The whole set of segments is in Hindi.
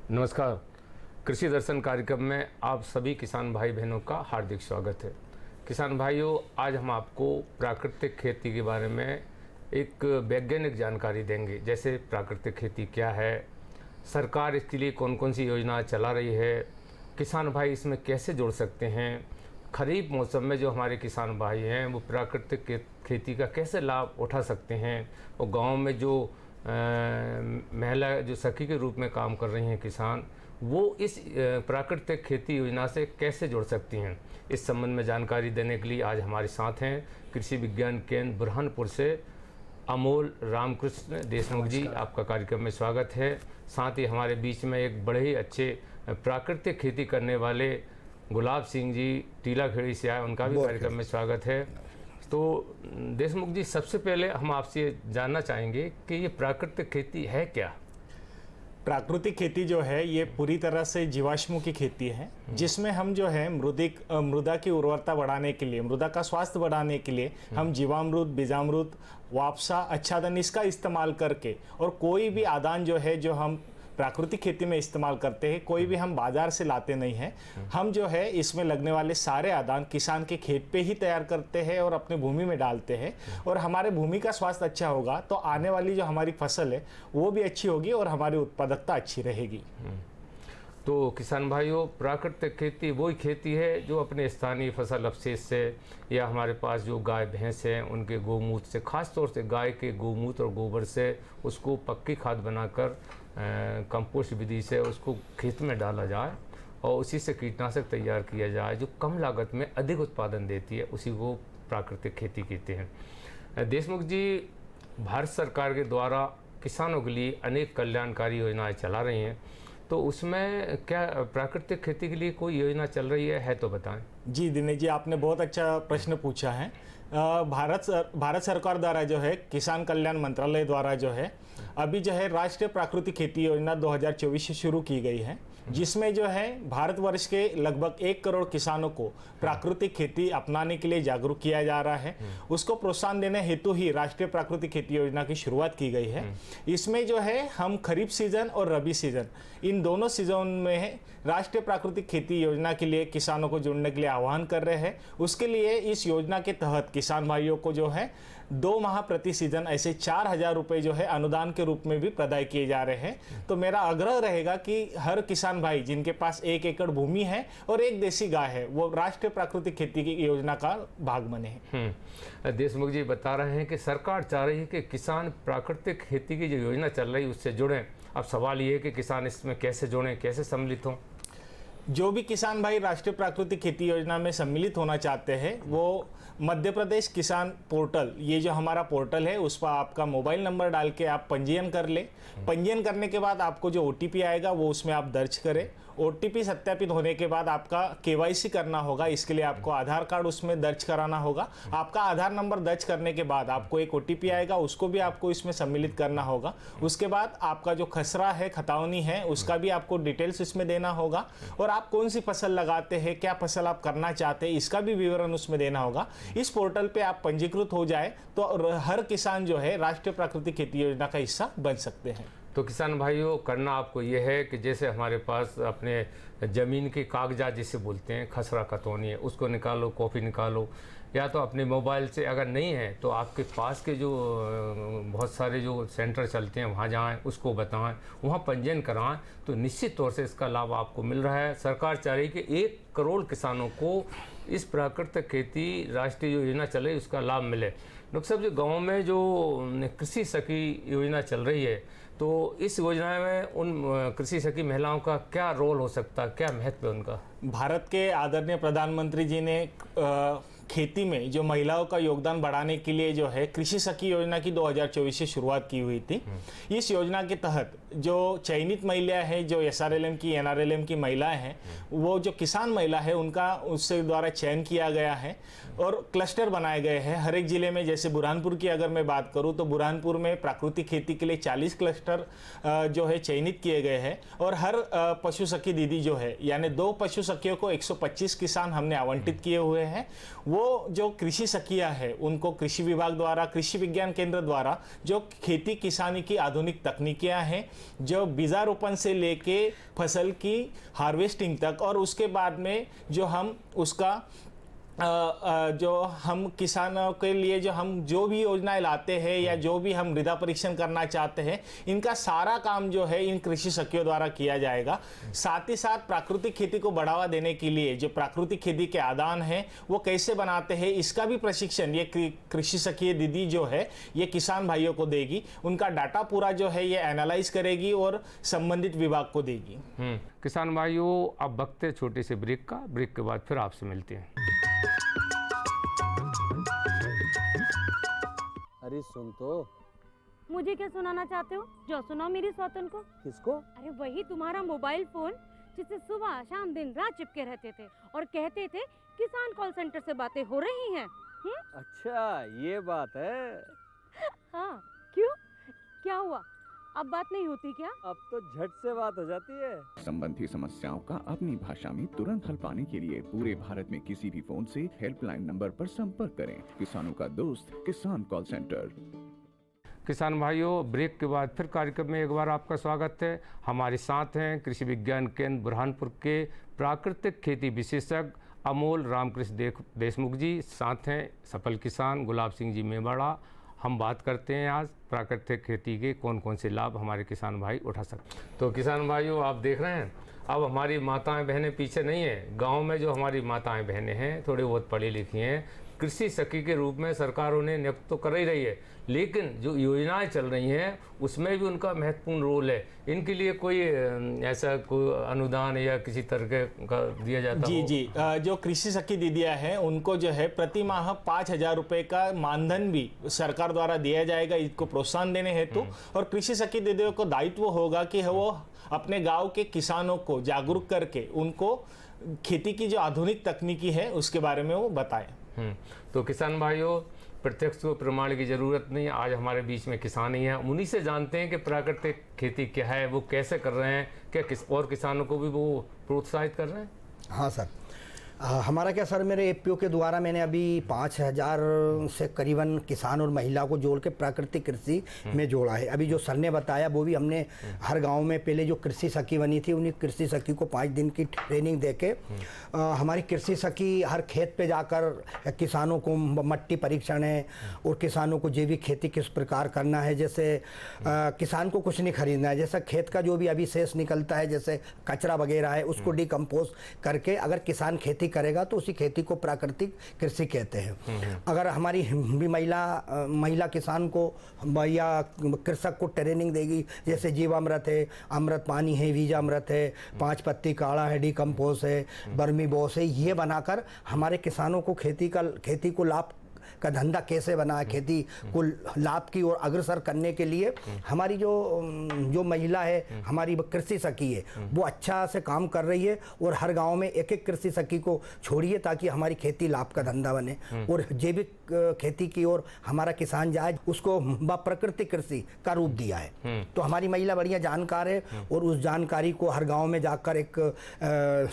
नमस्कार। कृषि दर्शन कार्यक्रम में आप सभी किसान भाई बहनों का हार्दिक स्वागत है। किसान भाइयों, आज हम आपको प्राकृतिक खेती के बारे में एक वैज्ञानिक जानकारी देंगे। जैसे प्राकृतिक खेती क्या है, सरकार इसके लिए कौन कौन सी योजना चला रही है, किसान भाई इसमें कैसे जुड़ सकते हैं, खरीफ मौसम में जो हमारे किसान भाई हैं वो प्राकृतिक खेती का कैसे लाभ उठा सकते हैं, और गाँव में जो महिला जो सखी के रूप में काम कर रही हैं किसान, वो इस प्राकृतिक खेती योजना से कैसे जुड़ सकती हैं, इस संबंध में जानकारी देने के लिए आज हमारे साथ हैं कृषि विज्ञान केंद्र बुरहानपुर से अमोल रामकृष्ण देशमुख जी। आपका कार्यक्रम में स्वागत है। साथ ही हमारे बीच में एक बड़े ही अच्छे प्राकृतिक खेती करने वाले गुलाब सिंह जी टीलाखेड़ी से आए, उनका भी कार्यक्रम में स्वागत है। तो देशमुख जी, सबसे पहले हम आपसे जानना चाहेंगे कि ये प्राकृतिक खेती है क्या? प्राकृतिक खेती जो है ये पूरी तरह से जीवाश्मों की खेती है, जिसमें हम जो है मृदा की उर्वरता बढ़ाने के लिए, मृदा का स्वास्थ्य बढ़ाने के लिए हम जीवामृत, बीजामृत, वापसा, आच्छादन इसका इस्तेमाल करके, और कोई भी आदान जो है जो हम प्राकृतिक खेती में इस्तेमाल करते हैं, कोई भी हम बाजार से लाते नहीं हैं। हम जो है इसमें लगने वाले सारे आदान किसान के खेत पे ही तैयार करते हैं और अपने भूमि में डालते हैं, और हमारे भूमि का स्वास्थ्य अच्छा होगा तो आने वाली जो हमारी फसल है वो भी अच्छी होगी और हमारी उत्पादकता अच्छी रहेगी। तो किसान भाइयों, प्राकृतिक खेती वही खेती है जो अपने स्थानीय फसल अवशेष से, या हमारे पास जो गाय भैंस हैं उनके गोमूत्र से, खास तौर से गाय के गोमूत्र और गोबर से उसको पक्की खाद बनाकर कंपोस्ट विधि से उसको खेत में डाला जाए और उसी से कीटनाशक तैयार किया जाए, जो कम लागत में अधिक उत्पादन देती है, उसी को प्राकृतिक खेती कहते हैं। देशमुख जी, भारत सरकार के द्वारा किसानों के लिए अनेक कल्याणकारी योजनाएं चला रही हैं, तो उसमें क्या प्राकृतिक खेती के लिए कोई योजना चल रही है तो बताएं। जी दिनेश जी, आपने बहुत अच्छा प्रश्न पूछा है। भारत सरकार द्वारा जो है किसान कल्याण मंत्रालय द्वारा जो है अभी जो है राष्ट्रीय प्राकृतिक खेती योजना 2024 से शुरू की गई है, जिसमें जो है भारतवर्ष के लगभग 1 करोड़ किसानों को प्राकृतिक खेती अपनाने के लिए जागरूक किया जा रहा है। उसको प्रोत्साहन देने हेतु ही राष्ट्रीय प्राकृतिक खेती योजना की शुरुआत की गई है। इसमें जो है हम खरीफ सीजन और रबी सीजन, इन दोनों सीजन में राष्ट्रीय प्राकृतिक खेती योजना के लिए किसानों को जुड़ने के लिए आह्वान कर रहे हैं। उसके लिए इस योजना के तहत किसान भाइयों को जो है 2 माह प्रति सीजन ऐसे 4,000 रुपये जो है अनुदान के रूप में भी प्रदान किए जा रहे हैं। तो मेरा आग्रह रहेगा कि हर किसान भाई जिनके पास 1 एकड़ भूमि है और 1 देसी गाय है, वो राष्ट्रीय प्राकृतिक खेती की योजना का भाग बने। देशमुख जी बता रहे हैं कि सरकार चाह रही है कि किसान प्राकृतिक खेती की जो योजना चल रही है उससे जुड़ें। अब सवाल ये है कि किसान इसमें कैसे जुड़ें, कैसे सम्मिलित हों? जो भी किसान भाई राष्ट्रीय प्राकृतिक खेती योजना में सम्मिलित होना चाहते हैं, वो मध्य प्रदेश किसान पोर्टल, ये जो हमारा पोर्टल है उस पर आपका मोबाइल नंबर डाल के आप पंजीयन कर ले। पंजीयन करने के बाद आपको जो OTP आएगा वो उसमें आप दर्ज करें। OTP सत्यापित होने के बाद आपका KYC करना होगा। इसके लिए आपको आधार कार्ड उसमें दर्ज कराना होगा। आपका आधार नंबर दर्ज करने के बाद आपको एक OTP आएगा, उसको भी आपको इसमें सम्मिलित करना होगा। उसके बाद आपका जो खसरा है, खतौनी है, उसका भी आपको डिटेल्स इसमें देना होगा, और आप कौन सी फसल लगाते हैं, क्या फसल आप करना चाहते हैं, इसका भी विवरण उसमें देना होगा। इस पोर्टल पे आप पंजीकृत हो जाए तो हर किसान जो है राष्ट्रीय प्राकृतिक खेती योजना का हिस्सा बन सकते हैं। तो किसान भाइयों, करना आपको ये है कि जैसे हमारे पास अपने ज़मीन के कागजात जिसे बोलते हैं, खसरा खतौनी है, उसको निकालो, कॉपी निकालो, या तो अपने मोबाइल से, अगर नहीं है तो आपके पास के जो बहुत सारे जो सेंटर चलते हैं वहाँ जाएं, उसको बताएं, वहाँ पंजीयन कराएं, तो निश्चित तौर से इसका लाभ आपको मिल रहा है। सरकार चाह रही है कि 1 करोड़ किसानों को इस प्राकृतिक खेती राष्ट्रीय योजना चल रही उसका लाभ मिले। डॉक्टर साहब, जो गाँव में जो कृषि सखी योजना चल रही है, तो इस योजना में उन कृषि सखी महिलाओं का क्या रोल हो सकता है, क्या महत्व है उनका? भारत के आदरणीय प्रधानमंत्री जी ने खेती में जो महिलाओं का योगदान बढ़ाने के लिए जो है कृषि सखी योजना की 2024 से शुरुआत की हुई थी। इस योजना के तहत जो चयनित महिलाएं हैं, जो SRLM की NRLM की महिलाएं हैं, वो जो किसान महिला है उनका उससे द्वारा चयन किया गया है और क्लस्टर बनाए गए हैं हर एक जिले में। जैसे बुरहानपुर की अगर मैं बात करूं तो बुरहानपुर में प्राकृतिक खेती के लिए 40 क्लस्टर जो है चयनित किए गए हैं और हर पशु सखी दीदी जो है यानी 2 पशु सखियों को 125 किसान हमने आवंटित किए हुए हैं। वो जो कृषि सखियां हैं उनको कृषि विभाग द्वारा, कृषि विज्ञान केंद्र द्वारा जो खेती किसानी की आधुनिक तकनीकियां हैं, जो बीजारोपण से लेके फसल की हार्वेस्टिंग तक और उसके बाद में जो हम उसका जो हम किसानों के लिए जो भी योजनाएं लाते हैं या जो भी हम मृदा परीक्षण करना चाहते हैं, इनका सारा काम जो है इन कृषि सखियों द्वारा किया जाएगा। साथ ही साथ प्राकृतिक खेती को बढ़ावा देने के लिए जो प्राकृतिक खेती के आदान हैं वो कैसे बनाते हैं, इसका भी प्रशिक्षण ये कृषि सखी दीदी जो है ये किसान भाइयों को देगी। उनका डाटा पूरा जो है ये एनालाइज करेगी और संबंधित विभाग को देगी। किसान भाइयों, अब वक्त है छोटे से ब्रेक का। ब्रेक के बाद फिर आपसे मिलते हैं। अरे सुन तो। मुझे क्या सुनाना चाहते हो? जो सुनाओ मेरी सौतन को। किसको? अरे वही तुम्हारा मोबाइल फोन जिससे सुबह शाम दिन रात चिपके रहते थे और कहते थे किसान कॉल सेंटर से बातें हो रही हैं। अच्छा ये बात है। हाँ, क्यों? क्या हुआ? अब बात नहीं होती क्या? अब तो झट से बात हो जाती है। संबंधी समस्याओं का अपनी भाषा में तुरंत हल पाने के लिए पूरे भारत में किसी भी फोन से हेल्पलाइन नंबर पर संपर्क करें। किसानों का दोस्त किसान कॉल सेंटर। किसान भाइयों, ब्रेक के बाद फिर कार्यक्रम में एक बार आपका स्वागत है। हमारे साथ हैं कृषि विज्ञान केंद्र बुरहानपुर के प्राकृतिक खेती विशेषज्ञ अमोल रामकृष्ण देशमुख जी, साथ हैं सफल किसान गुलाब सिंह जी मेवाड़ा। हम बात करते हैं आज प्राकृतिक खेती के कौन कौन से लाभ हमारे किसान भाई उठा सकते हैं। तो किसान भाइयों, आप देख रहे हैं अब हमारी माताएं बहनें पीछे नहीं हैं। गांव में जो हमारी माताएं बहनें हैं, थोड़ी बहुत पढ़ी लिखी हैं, कृषि सखी के रूप में सरकार उन्हें नियुक्त तो कर ही रही है, लेकिन जो योजनाएं चल रही हैं उसमें भी उनका महत्वपूर्ण रोल है। इनके लिए कोई ऐसा कोई अनुदान या किसी तरह का दिया जाता जी हो? जी, जो कृषि सखी दीदियां हैं उनको जो है प्रति माह 5,000 रुपये का मानधन भी सरकार द्वारा दिया जाएगा इसको प्रोत्साहन देने हेतु। और कृषि सखी दीदियों को दायित्व होगा कि वो अपने गाँव के किसानों को जागरूक करके उनको खेती की जो आधुनिक तकनीकी है उसके बारे में वो बताएं। तो किसान भाइयों, प्रत्यक्ष को प्रमाण की जरूरत नहीं। आज हमारे बीच में किसान ही हैं, उन्हीं से जानते हैं कि प्राकृतिक खेती क्या है, वो कैसे कर रहे हैं, क्या और किसानों को भी वो प्रोत्साहित कर रहे हैं। हाँ सर, हमारा क्या सर, मेरे एफपीओ के द्वारा मैंने अभी 5,000 से करीबन किसान और महिला को जोड़ के प्राकृतिक कृषि में जोड़ा है। अभी जो सर ने बताया वो भी हमने हर गांव में पहले जो कृषि सखी बनी थी उन्हीं कृषि सखी को 5 दिन की ट्रेनिंग देके हमारी कृषि सखी हर खेत पे जाकर किसानों को मट्टी परीक्षण है और किसानों को जैविक खेती किस प्रकार करना है। जैसे किसान को कुछ नहीं खरीदना है, जैसा खेत का जो भी अभी शेष निकलता है जैसे कचरा वगैरह है उसको डिकम्पोज करके अगर किसान खेती करेगा तो उसी खेती को प्राकृतिक कृषि कहते हैं। अगर हमारी भी महिला किसान को या कृषक को ट्रेनिंग देगी, जैसे जीवामृत है, अमृत पानी है, बीजामृत है, 5 पत्ती काढ़ा है, डिकम्पोज है, बर्मी बॉस है, ये बनाकर हमारे किसानों को खेती को लाभ का धंधा कैसे बना है, खेती को लाभ की ओर अग्रसर करने के लिए हमारी जो महिला है, हमारी कृषि सखी है, वो अच्छा से काम कर रही है। और हर गांव में एक एक कृषि सखी को छोड़िए ताकि हमारी खेती लाभ का धंधा बने और जैविक खेती की ओर हमारा किसान जाए, उसको प्राकृतिक कृषि का रूप दिया है। तो हमारी महिला बढ़िया जानकार है और उस जानकारी को हर गाँव में जाकर एक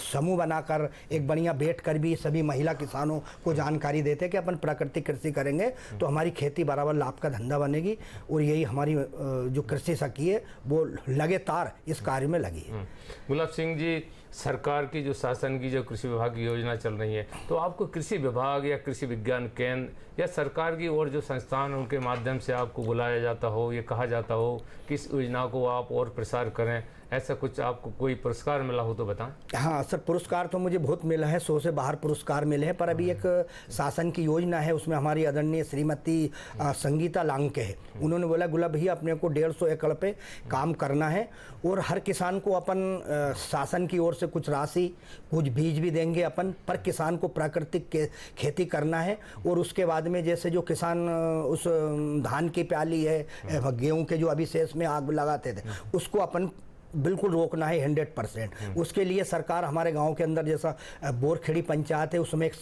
समूह बनाकर एक बढ़िया बैठ कर भी सभी महिला किसानों को जानकारी देते कि अपन प्राकृतिक कृषि करेंगे तो हमारी खेती बराबर लाभ का धंधा बनेगी। और यही हमारी जो कृषि सखी है वो लगातार इस कार्य में लगी है। गुलाब सिंह जी, सरकार की जो शासन की जो कृषि विभाग की योजना चल रही है, तो आपको कृषि विभाग या कृषि विज्ञान केंद्र या सरकार की और जो संस्थान उनके माध्यम से आपको बुलाया जाता हो, ये कहा जाता हो कि इस योजना को आप और प्रसार करें, ऐसा कुछ आपको कोई पुरस्कार मिला हो तो बताएं। हाँ सर, पुरस्कार तो मुझे बहुत मिला है, 100 से बाहर पुरस्कार मिले हैं, पर अभी एक शासन की योजना है उसमें जिसमें हमारी आदरणीय श्रीमती संगीता लांके है। उन्होंने बोला गुलाब भैया अपने को 150 एकड़ पे काम करना है और हर किसान को अपन शासन की ओर से कुछ राशि, कुछ बीज भी देंगे अपन, पर किसान को प्राकृतिक खेती करना है। और उसके बाद में जैसे जो किसान उस धान की प्याली है, गेहूं के जो अभी शेष में आग लगाते थे, उसको अपन बिल्कुल रोकना है 100%। उसके लिए सरकार हमारे गांव के अंदर जैसा बोरखेड़ी पंचायत है, उसमें एक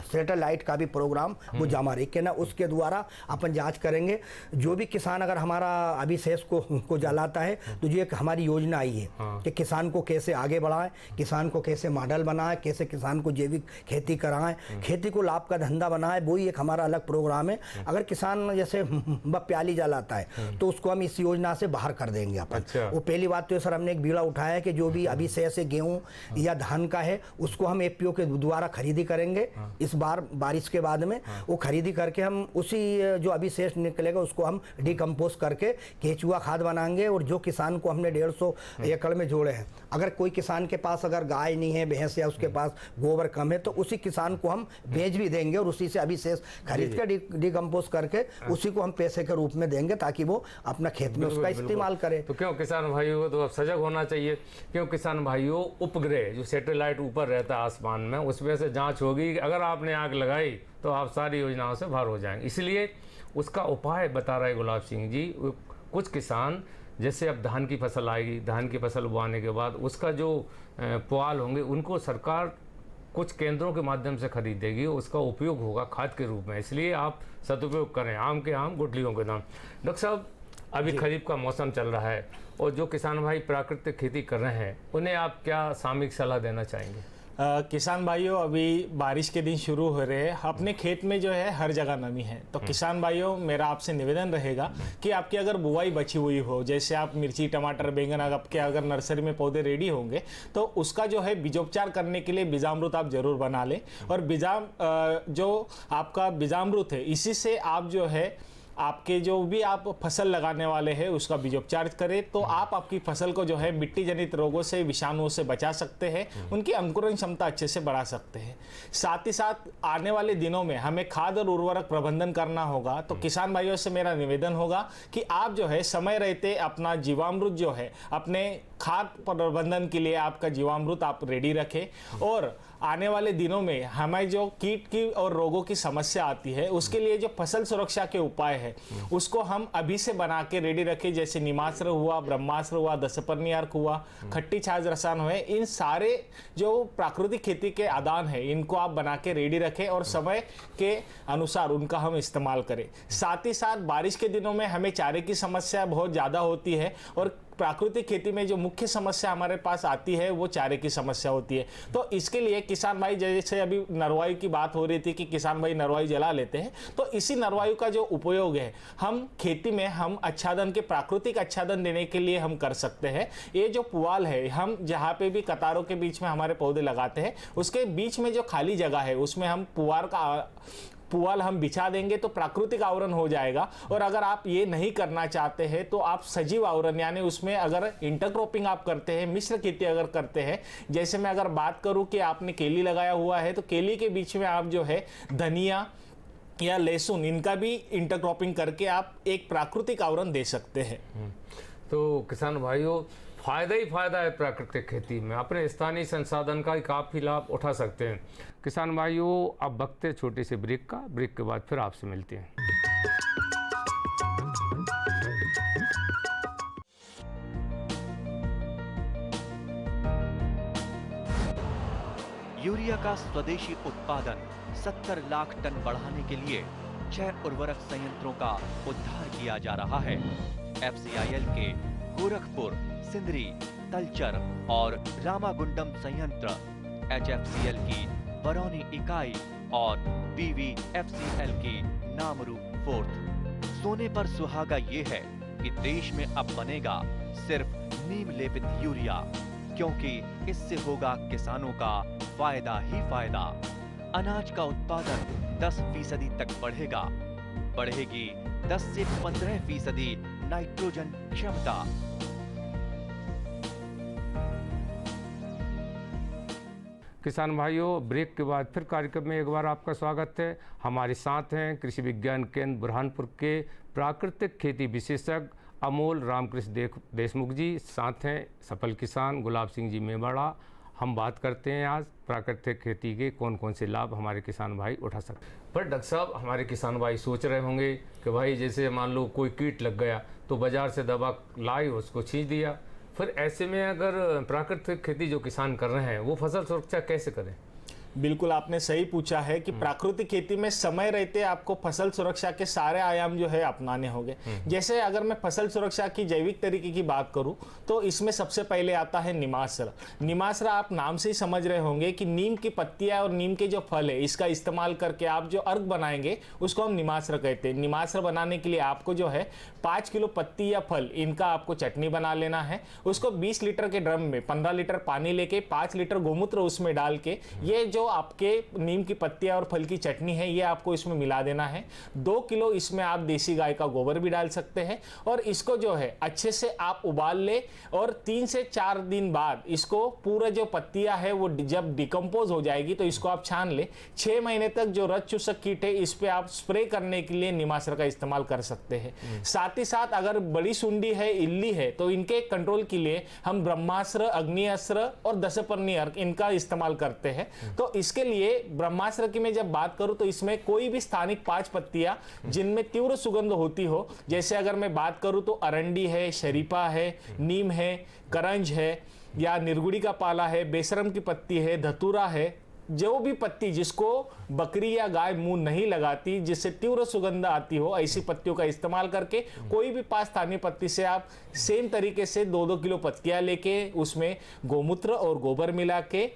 सैटेलाइट का भी प्रोग्राम वो जमा रही के ना, उसके द्वारा अपन जांच करेंगे। जो भी किसान अगर हमारा अभिशेष को जलाता है तो जो एक हमारी योजना आई है कि किसान को कैसे आगे बढ़ाएं, किसान को कैसे मॉडल बनाएं, कैसे किसान को जैविक खेती कराएं, खेती को लाभ का धंधा बनाएं, वही एक हमारा अलग प्रोग्राम है। अगर किसान जैसे प्याली जलाता है तो उसको हम इस योजना से बाहर कर देंगे अपन। अच्छा। वो पहली बात तो सर हमने एक बीड़ा उठाया है कि जो भी अभी से गेहूं या धान का है उसको हम एफपीओ के द्वारा खरीदी करेंगे। इस बार बारिश के बाद में वो खरीदी करके हम उसी जो अभी शेष निकलेगा उसको हम डिकम्पोज करके केचुआ खाद बनाएंगे। और जो किसान को हमने 150 एकड़ में जोड़े हैं, अगर कोई किसान के पास अगर गाय नहीं है, भैंस, या उसके पास गोबर कम है, तो उसी किसान को हम बेच भी देंगे और उसी से अभी शेष खरीद के डिकम्पोज करके उसी को हम पैसे के रूप में देंगे ताकि वो अपना खेत में उसका इस्तेमाल करे। तो क्यों किसान भाइयों को तो अब सजग होना चाहिए। क्यों किसान भाइयों, उपग्रह जो सैटेलाइट ऊपर रहता है आसमान में, उसमें से जांच होगी, अगर आपने आग लगाई तो आप सारी योजनाओं से बाहर हो जाएंगे। इसलिए उसका उपाय बता रहे गुलाब सिंह जी। कुछ किसान जैसे अब धान की फसल आएगी, धान की फसल उगाने के बाद उसका जो पुआल होंगे उनको सरकार कुछ केंद्रों के माध्यम से खरीदेगी, उसका उपयोग होगा खाद के रूप में। इसलिए आप सदुपयोग करें, आम के आम गुठलियों के नाम। डॉक्टर साहब, अभी खरीफ का मौसम चल रहा है और जो किसान भाई प्राकृतिक खेती कर रहे हैं उन्हें आप क्या सामयिक सलाह देना चाहेंगे? किसान भाइयों, अभी बारिश के दिन शुरू हो रहे हैं, अपने खेत में जो है हर जगह नमी है। तो किसान भाइयों, मेरा आपसे निवेदन रहेगा कि आपकी अगर बुआई बची हुई हो, जैसे आप मिर्ची, टमाटर, बैंगन, आपके अगर नर्सरी में पौधे रेडी होंगे तो उसका जो है बीजोपचार करने के लिए बीजामृत आप जरूर बना लें। और जो आपका बीजामृत है, इसी से आप जो है आपके जो भी आप फसल लगाने वाले हैं उसका बीजोपचार करें तो आप आपकी फसल को जो है मिट्टी जनित रोगों से, विषाणुओं से बचा सकते हैं, उनकी अंकुरण क्षमता अच्छे से बढ़ा सकते हैं। साथ ही साथ आने वाले दिनों में हमें खाद और उर्वरक प्रबंधन करना होगा। तो किसान भाइयों से मेरा निवेदन होगा कि आप जो है समय रहते अपना जीवामृत जो है अपने खाद प्रबंधन के लिए आपका जीवामृत आप रेडी रखें। और आने वाले दिनों में हमें जो कीट की और रोगों की समस्या आती है उसके लिए जो फसल सुरक्षा के उपाय है उसको हम अभी से बना के रेडी रखें। जैसे नीमास्त्र हुआ, ब्रह्मास्त्र हुआ, दशपर्णी अर्क हुआ, खट्टी छाछ रसायन हुए, इन सारे जो प्राकृतिक खेती के आदान है इनको आप बना के रेडी रखें और समय के अनुसार उनका हम इस्तेमाल करें। साथ ही साथ बारिश के दिनों में हमें चारे की समस्या बहुत ज़्यादा होती है और प्राकृतिक खेती में जो मुख्य समस्या हमारे पास आती है वो चारे की समस्या होती है। तो इसके लिए किसान भाई, जैसे अभी नरवायु की बात हो रही थी कि किसान भाई नरवायु जला लेते हैं, तो इसी नरवायु का जो उपयोग है हम खेती में हम आच्छादन के, प्राकृतिक आच्छादन देने के लिए हम कर सकते हैं। ये जो पुआल है, हम जहाँ पे भी कतारों के बीच में हमारे पौधे लगाते हैं उसके बीच में जो खाली जगह है उसमें हम पुआल हम बिछा देंगे तो प्राकृतिक आवरण हो जाएगा। और अगर आप ये नहीं करना चाहते हैं तो आप सजीव आवरण, यानी उसमें अगर इंटरक्रॉपिंग आप करते हैं, मिश्र खेती अगर करते हैं, जैसे मैं अगर बात करूं कि आपने केली लगाया हुआ है तो केली के बीच में आप जो है धनिया या लहसुन, इनका भी इंटरक्रॉपिंग करके आप एक प्राकृतिक आवरण दे सकते हैं। तो किसान भाइयों, फायदा ही फायदा है प्राकृतिक खेती में, अपने स्थानीय संसाधन का काफ़ी लाभ उठा सकते हैं। किसान भाइयों, अब वक्त है छोटे से ब्रेक का, ब्रेक के बाद फिर आपसे मिलते हैं। यूरिया का स्वदेशी उत्पादन 70 लाख टन बढ़ाने के लिए 6 उर्वरक संयंत्रों का उद्धार किया जा रहा है। FCIL के गोरखपुर, सिंदरी, तलचर और रामागुंडम संयंत्र, HFCL की बरौनी इकाई और BVFCL की नामरू फोर्थ। सोने पर सुहागा ये है कि देश में अब बनेगा सिर्फ नीम लेपित यूरिया, क्योंकि इससे होगा किसानों का फायदा ही फायदा। अनाज का उत्पादन 10% तक बढ़ेगा, बढ़ेगी 10 से 15% नाइट्रोजन क्षमता। किसान भाइयों, ब्रेक के बाद फिर कार्यक्रम में एक बार आपका स्वागत है। हमारे साथ हैं कृषि विज्ञान केंद्र बुरहानपुर के प्राकृतिक खेती विशेषज्ञ अमोल रामकृष्ण देशमुख जी, साथ हैं सफल किसान गुलाब सिंह जी मेवाड़ा। हम बात करते हैं आज प्राकृतिक खेती के कौन कौन से लाभ हमारे किसान भाई उठा सकते हैं। पर डॉक्टर साहब, हमारे किसान भाई सोच रहे होंगे कि भाई जैसे मान लो कोई कीट लग गया तो बाज़ार से दवा लाई, उसको छींच दिया, फिर ऐसे में अगर प्राकृतिक खेती जो किसान कर रहे हैं वो फसल सुरक्षा कैसे करें? बिल्कुल आपने सही पूछा है कि प्राकृतिक खेती में समय रहते आपको फसल सुरक्षा के सारे आयाम जो है अपनाने होंगे। जैसे अगर मैं फसल सुरक्षा की जैविक तरीके की बात करूं तो इसमें सबसे पहले आता है निमास्त्र। निमास्त्र आप नाम से ही समझ रहे होंगे कि नीम की पत्तियां और नीम के जो फल है इसका इस्तेमाल करके आप जो अर्क बनाएंगे उसको हम निमास्त्र कहते हैं। निमास्त्र बनाने के लिए आपको जो है 5 किलो पत्ती या फल इनका आपको चटनी बना लेना है। उसको 20 लीटर के ड्रम में 15 लीटर पानी लेके 5 लीटर गोमूत्र उसमें डाल के ये जो आपके नीम की पत्तियां और फल की चटनी है ये आपको इसमें मिला देना है। 2 किलो इसमें आप देसी गाय का गोबर भी डाल सकते हैं और इसको जो है अच्छे से आप उबाल ले और 3 से 4 दिन बाद इसको पूरा जो पत्तियां है वो जब डिकम्पोज हो जाएगी तो इसको आप छान ले। 6 महीने तक जो रस चूसक कीट है इस पे आप स्प्रे करने के लिए निमास्त्र का इस्तेमाल कर सकते हैं। साथ ही साथ अगर बड़ी सुंडी है, इल्ली है तो इनके कंट्रोल के लिए हम ब्रह्मास्त्र, अग्निअस्त्र और दशपर्णी अर्क इनका इस्तेमाल करते हैं। तो इसके लिए ब्रह्मास्त्र की मैं जब बात करूं तो इसमें कोई भी स्थानिक 5 पत्तियां जिनमें तीव्र सुगंध होती हो, जैसे अगर मैं बात करूं तो अरंडी है, शरीफा है, नीम है, करंज है या निर्गुड़ी का पाला है, बेशरम की पत्ती है, धतूरा है, जो भी पत्ती जिसको बकरी या गाय मुंह नहीं लगाती, जिससे तीव्र सुगंध आती हो, ऐसी पत्तियों का इस्तेमाल करके कोई भी 5 स्थानीय पत्ती से आप सेम तरीके से 2-2 किलो पत्तियां लेके उसमें गोमूत्र और गोबर मिला के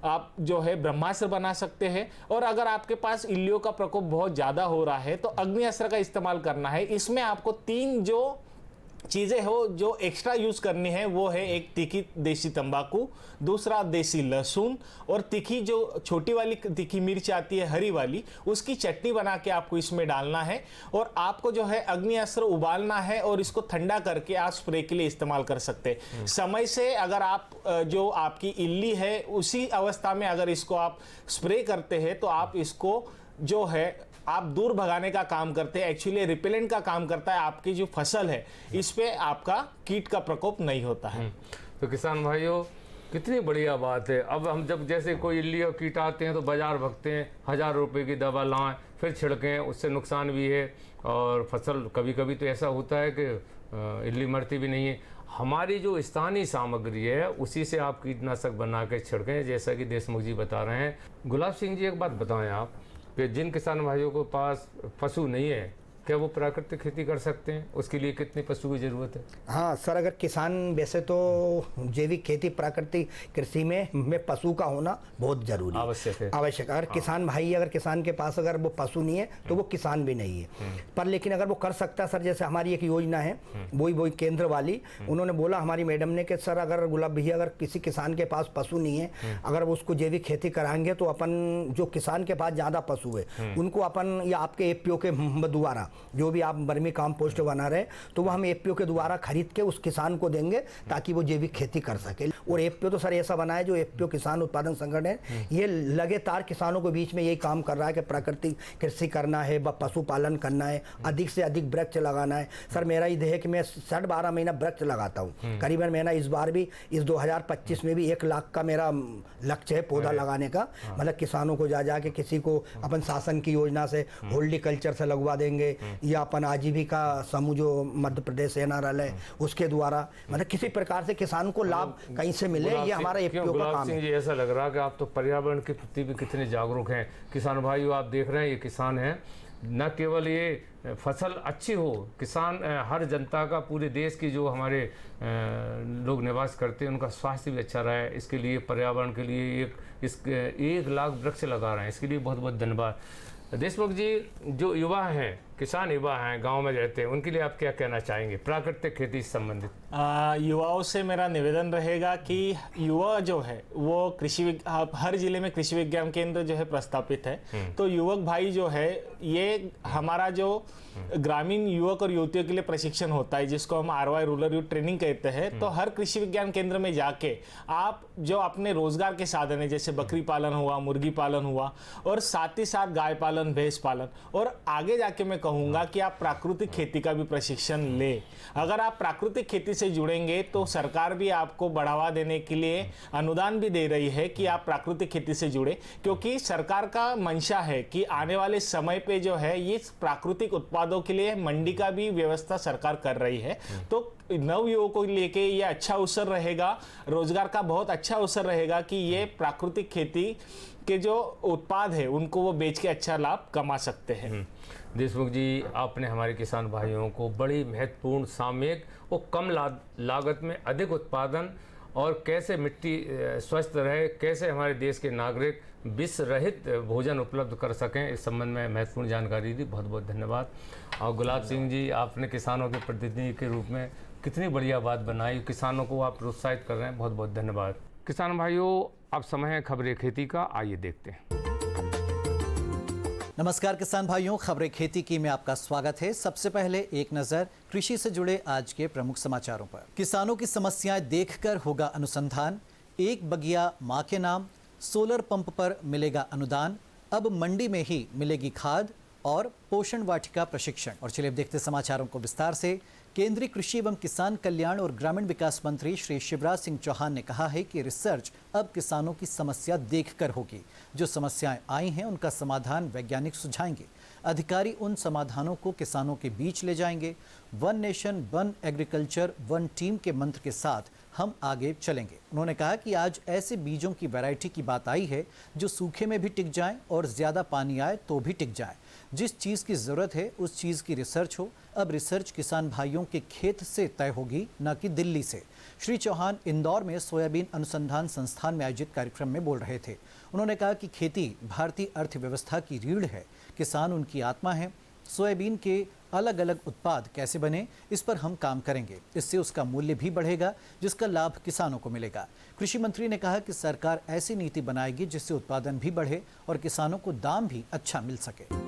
आप जो है ब्रह्मास्त्र बना सकते हैं। और अगर आपके पास इल्लियों का प्रकोप बहुत ज्यादा हो रहा है तो अग्निअस्त्र का इस्तेमाल करना है। इसमें आपको 3 जो चीज़ें हो जो एक्स्ट्रा यूज़ करनी है वो है एक तीखी देसी तंबाकू, दूसरा देसी लहसुन और तीखी जो छोटी वाली तीखी मिर्च आती है हरी वाली, उसकी चटनी बना के आपको इसमें डालना है और आपको जो है अग्निअस्त्र उबालना है और इसको ठंडा करके आप स्प्रे के लिए इस्तेमाल कर सकते हैं। समय से अगर आप जो आपकी इल्ली है उसी अवस्था में अगर इसको आप स्प्रे करते हैं तो आप इसको जो है आप दूर भगाने का काम करते हैं, एक्चुअली रिपेलेंट का काम करता है। आपकी जो फसल है इस पे आपका कीट का प्रकोप नहीं होता है। तो किसान भाइयों, कितनी बढ़िया बात है। अब हम जब जैसे कोई इल्ली और कीट आते हैं तो बाजार भगते हैं, 1000 रुपये की दवा लाएं फिर छिड़कें, उससे नुकसान भी है और फसल कभी कभी तो ऐसा होता है कि इल्ली मरती भी नहीं है। हमारी जो स्थानीय सामग्री है उसी से आप कीटनाशक बना के छिड़कें, जैसा कि देशमुख जी बता रहे हैं। गुलाब सिंह जी, एक बात बताएं आप कि जिन किसान भाइयों के पास पशु नहीं है क्या वो प्राकृतिक खेती कर सकते हैं? उसके लिए कितने पशु की जरूरत है? हाँ सर, अगर किसान वैसे तो जैविक खेती प्राकृतिक कृषि में पशु का होना बहुत जरूरी आवश्यक है। आवश्यक। अगर किसान भाई, अगर किसान के पास अगर वो पशु नहीं है तो वो किसान भी नहीं है। पर लेकिन अगर वो कर सकता है सर, जैसे हमारी एक योजना है वही केंद्र वाली, उन्होंने बोला हमारी मैडम ने कि सर अगर गुलाब भैया अगर किसी किसान के पास पशु नहीं है, अगर वो उसको जैविक खेती कराएंगे तो अपन जो किसान के पास ज़्यादा पशु है उनको अपन या आपके एपीओ के द्वारा जो भी आप बर्मी कंपोस्ट बना रहे तो वो हम एपीओ के द्वारा खरीद के उस किसान को देंगे ताकि वो जैविक खेती कर सके। और एपीओ तो सर ऐसा बना है, जो एपीओ किसान उत्पादन संगठन है ये लगातार किसानों के बीच में यही काम कर रहा है कि प्राकृतिक कृषि करना है, पशुपालन करना है, अधिक से अधिक वृक्ष लगाना है। सर मेरा ये है कि मैं 12.5 महीना वृक्ष लगाता हूँ करीबन। मैंने इस बार भी इस 2025 में भी 1 लाख का मेरा लक्ष्य है पौधा लगाने का। मतलब किसानों को जा के किसी को अपन शासन की योजना से हॉर्टिकल्चर से लगवा देंगे या अपन आजीविका समूह जो मध्य प्रदेश एनआरएल है उसके द्वारा, मतलब किसी प्रकार से किसान को लाभ कहीं से मिले, ये हमारा एपीओ का काम है। जी, ऐसा लग रहा है कि आप तो पर्यावरण के प्रति भी कितने जागरूक हैं। किसान भाइयों, आप देख रहे हैं ये किसान हैं, न केवल ये फसल अच्छी हो, किसान हर जनता का, पूरे देश की जो हमारे लोग निवास करते हैं उनका स्वास्थ्य भी अच्छा रहा है। इसके लिए पर्यावरण के लिए 1 लाख वृक्ष लगा रहे हैं, इसके लिए बहुत बहुत धन्यवाद। देशमुख जी, जो युवा हैं किसान युवा हैं, गांव में रहते हैं, उनके लिए आप क्या कहना चाहेंगे प्राकृतिक खेती से संबंधित? युवाओं से मेरा निवेदन रहेगा कि युवा जो है वो हर जिले में कृषि विज्ञान केंद्र जो है प्रस्तापित है। तो युवक भाई जो है, ये हमारा जो ग्रामीण युवक और युवतियों के लिए प्रशिक्षण होता है, जिसको हम RY रूरल यूथ ट्रेनिंग कहते हैं। तो हर कृषि विज्ञान केंद्र में जाके आप जो अपने रोजगार के साधन है, जैसे बकरी पालन हुआ, मुर्गी पालन हुआ, और साथ ही साथ गाय पालन, भैंस पालन, और आगे जाके मैं कहूँगा कि आप प्राकृतिक खेती का भी प्रशिक्षण ले। अगर आप प्राकृतिक खेती से जुड़ेंगे तो सरकार भी आपको बढ़ावा देने के लिए अनुदान भी दे रही है कि आप प्राकृतिक खेती से जुड़े, क्योंकि सरकार का मंशा है कि आने वाले समय पे जो है ये प्राकृतिक उत्पादों के लिए मंडी का भी व्यवस्था सरकार कर रही है। तो नव युवकों को लेके ये अच्छा अवसर रहेगा, रोजगार का बहुत अच्छा अवसर रहेगा कि ये प्राकृतिक खेती के जो उत्पाद है उनको वो बेच के अच्छा लाभ कमा सकते हैं। देशमुख जी, आपने हमारे किसान भाइयों को बड़ी महत्वपूर्ण सामयिक और कम लागत में अधिक उत्पादन और कैसे मिट्टी स्वस्थ रहे, कैसे हमारे देश के नागरिक विष रहित भोजन उपलब्ध कर सकें, इस संबंध में महत्वपूर्ण जानकारी दी। बहुत बहुत धन्यवाद। और गुलाब सिंह जी, आपने किसानों के प्रतिनिधि के रूप में कितनी बढ़िया बात बनाई, किसानों को आप प्रोत्साहित कर रहे हैं, बहुत बहुत धन्यवाद। किसान भाइयों, अब समय है खबरें खेती का, आइए देखते हैं। नमस्कार किसान भाइयों, खबरें खेती की में आपका स्वागत है। सबसे पहले एक नजर कृषि से जुड़े आज के प्रमुख समाचारों पर। किसानों की समस्याएं देखकर होगा अनुसंधान, एक बगिया मां के नाम, सोलर पंप पर मिलेगा अनुदान, अब मंडी में ही मिलेगी खाद और पोषण वाटिका प्रशिक्षण। और चलिए अब देखते समाचारों को विस्तार से। केंद्रीय कृषि एवं किसान कल्याण और ग्रामीण विकास मंत्री श्री शिवराज सिंह चौहान ने कहा है कि रिसर्च अब किसानों की समस्या देखकर होगी। जो समस्याएं आई हैं उनका समाधान वैज्ञानिक सुझाएंगे। अधिकारी उन समाधानों को किसानों के बीच ले जाएंगे। One nation one agriculture one team के मंत्र के साथ हम आगे चलेंगे। उन्होंने कहा कि आज ऐसे बीजों की वैरायटी की बात आई है जो सूखे में भी टिक जाएं और ज़्यादा पानी आए तो भी टिक जाएं। जिस चीज़ की ज़रूरत है उस चीज़ की रिसर्च हो। अब रिसर्च किसान भाइयों के खेत से तय होगी, न कि दिल्ली से। श्री चौहान इंदौर में सोयाबीन अनुसंधान संस्थान में आयोजित कार्यक्रम में बोल रहे थे। उन्होंने कहा कि खेती भारतीय अर्थव्यवस्था की रीढ़ है, किसान उनकी आत्मा है। सोयाबीन के अलग अलग उत्पाद कैसे बने, इस पर हम काम करेंगे। इससे उसका मूल्य भी बढ़ेगा, जिसका लाभ किसानों को मिलेगा। कृषि मंत्री ने कहा कि सरकार ऐसी नीति बनाएगी जिससे उत्पादन भी बढ़े और किसानों को दाम भी अच्छा मिल सके।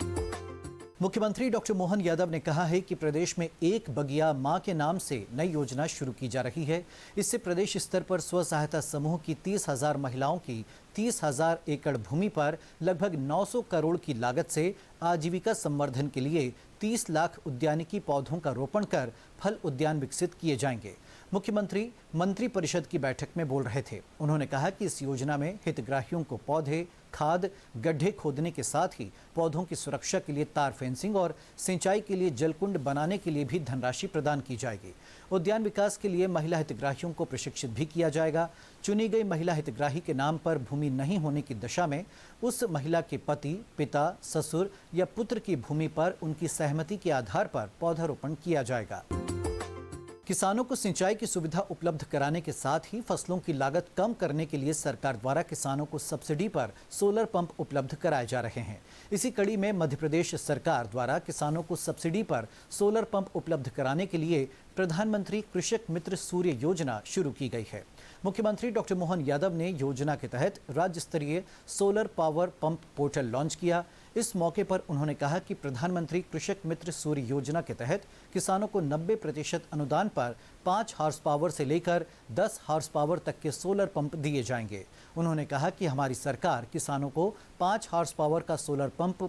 मुख्यमंत्री डॉक्टर मोहन यादव ने कहा है कि प्रदेश में एक बगिया मां के नाम से नई योजना शुरू की जा रही है। इससे प्रदेश स्तर पर स्व सहायता समूह की 30,000 महिलाओं की 30,000 एकड़ भूमि पर लगभग 900 करोड़ की लागत से आजीविका संवर्धन के लिए 30 लाख उद्यानिकी पौधों का रोपण कर फल उद्यान विकसित किए जाएंगे। मुख्यमंत्री मंत्री परिषद की बैठक में बोल रहे थे। उन्होंने कहा कि इस योजना में हितग्राहियों को पौधे, खाद, गड्ढे खोदने के साथ ही पौधों की सुरक्षा के लिए तार फेंसिंग और सिंचाई के लिए जलकुंड बनाने के लिए भी धनराशि प्रदान की जाएगी। उद्यान विकास के लिए महिला हितग्राहियों को प्रशिक्षित भी किया जाएगा। चुनी गई महिला हितग्राही के नाम पर भूमि नहीं होने की दशा में उस महिला के पति, पिता, ससुर या पुत्र की भूमि पर उनकी सहमति के आधार पर पौधारोपण किया जाएगा। किसानों को सिंचाई की सुविधा उपलब्ध कराने के साथ ही फसलों की लागत कम करने के लिए सरकार द्वारा किसानों को सब्सिडी पर सोलर पंप उपलब्ध कराए जा रहे हैं। इसी कड़ी में मध्य प्रदेश सरकार द्वारा किसानों को सब्सिडी पर सोलर पंप उपलब्ध कराने के लिए प्रधानमंत्री कृषक मित्र सूर्य योजना शुरू की गई है। मुख्यमंत्री डॉक्टर मोहन यादव ने योजना के तहत राज्य स्तरीय solar power pump portal launch किया। इस मौके पर उन्होंने कहा कि प्रधानमंत्री कृषक मित्र सूर्य योजना के तहत किसानों को 90% अनुदान पर 5 हॉर्स पावर से लेकर 10 हॉर्स पावर तक के सोलर पंप दिए जाएंगे। उन्होंने कहा कि हमारी सरकार किसानों को 5 हॉर्स पावर का सोलर पंप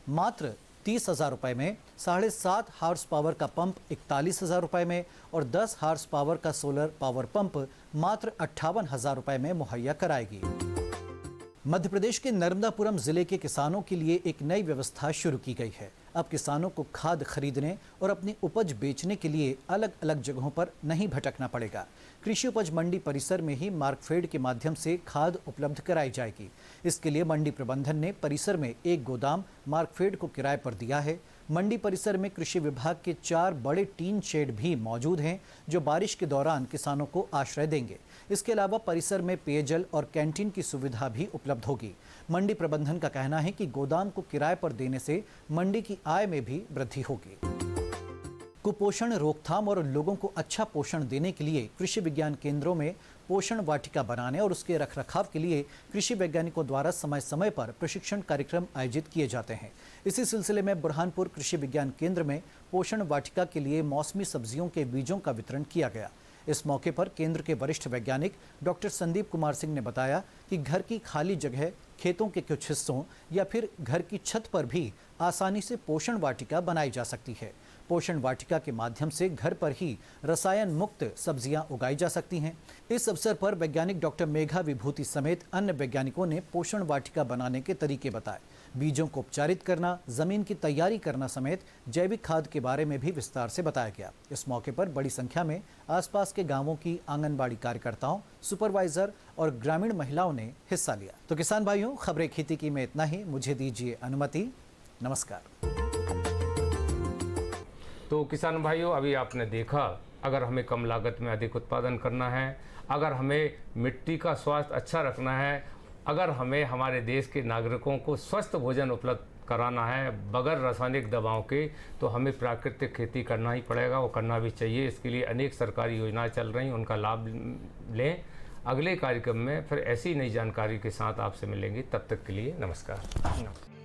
मात्र 30,000 रुपये में, 7.5 हॉर्स पावर का पंप 41,000 रुपये में और 10 हॉर्स पावर का सोलर पावर पंप मात्र 58,000 रुपये में मुहैया कराएगी। मध्य प्रदेश के नर्मदापुरम जिले के किसानों के लिए एक नई व्यवस्था शुरू की गई है। अब किसानों को खाद खरीदने और अपनी उपज बेचने के लिए अलग अलग जगहों पर नहीं भटकना पड़ेगा। कृषि उपज मंडी परिसर में ही मार्कफेड के माध्यम से खाद उपलब्ध कराई जाएगी। इसके लिए मंडी प्रबंधन ने परिसर में एक गोदाम मार्कफेड को किराए पर दिया है। मंडी परिसर में कृषि विभाग के 4 बड़े टीन शेड भी मौजूद हैं जो बारिश के दौरान किसानों को आश्रय देंगे। इसके अलावा परिसर में पेयजल और कैंटीन की सुविधा भी उपलब्ध होगी। मंडी प्रबंधन का कहना है कि गोदाम को किराए पर देने से मंडी की आय में भी वृद्धि होगी। कुपोषण रोकथाम और लोगों को अच्छा पोषण देने के लिए कृषि विज्ञान केंद्रों में पोषण वाटिका बनाने और उसके रखरखाव के लिए कृषि वैज्ञानिकों द्वारा समय समय पर प्रशिक्षण कार्यक्रम आयोजित किए जाते हैं। इसी सिलसिले में बुरहानपुर कृषि विज्ञान केंद्र में पोषण वाटिका के लिए मौसमी सब्जियों के बीजों का वितरण किया गया। इस मौके पर केंद्र के वरिष्ठ वैज्ञानिक डॉक्टर संदीप कुमार सिंह ने बताया कि घर की खाली जगह, खेतों के कुछ हिस्सों या फिर घर की छत पर भी आसानी से पोषण वाटिका बनाई जा सकती है। पोषण वाटिका के माध्यम से घर पर ही रसायन मुक्त सब्जियां उगाई जा सकती हैं। इस अवसर पर वैज्ञानिक डॉक्टर मेघा विभूति समेत अन्य वैज्ञानिकों ने पोषण वाटिका बनाने के तरीके बताए। बीजों को उपचारित करना, जमीन की तैयारी करना समेत जैविक खाद के बारे में भी विस्तार से बताया गया। इस मौके पर बड़ी संख्या में आसपास के गांवों की आंगनबाड़ी कार्यकर्ताओं, सुपरवाइजर और ग्रामीण महिलाओं ने हिस्सा लिया। तो किसान भाइयों, खबरें खेती की में इतना ही। मुझे दीजिए अनुमति। नमस्कार। तो किसान भाइयों, अभी आपने देखा, अगर हमें कम लागत में अधिक उत्पादन करना है, अगर हमें मिट्टी का स्वास्थ्य अच्छा रखना है, अगर हमें हमारे देश के नागरिकों को स्वस्थ भोजन उपलब्ध कराना है बगैर रासायनिक दवाओं के, तो हमें प्राकृतिक खेती करना ही पड़ेगा, वो करना भी चाहिए। इसके लिए अनेक सरकारी योजनाएं चल रही हैं, उनका लाभ लें। अगले कार्यक्रम में फिर ऐसी नई जानकारी के साथ आपसे मिलेंगे। तब तक के लिए नमस्कार।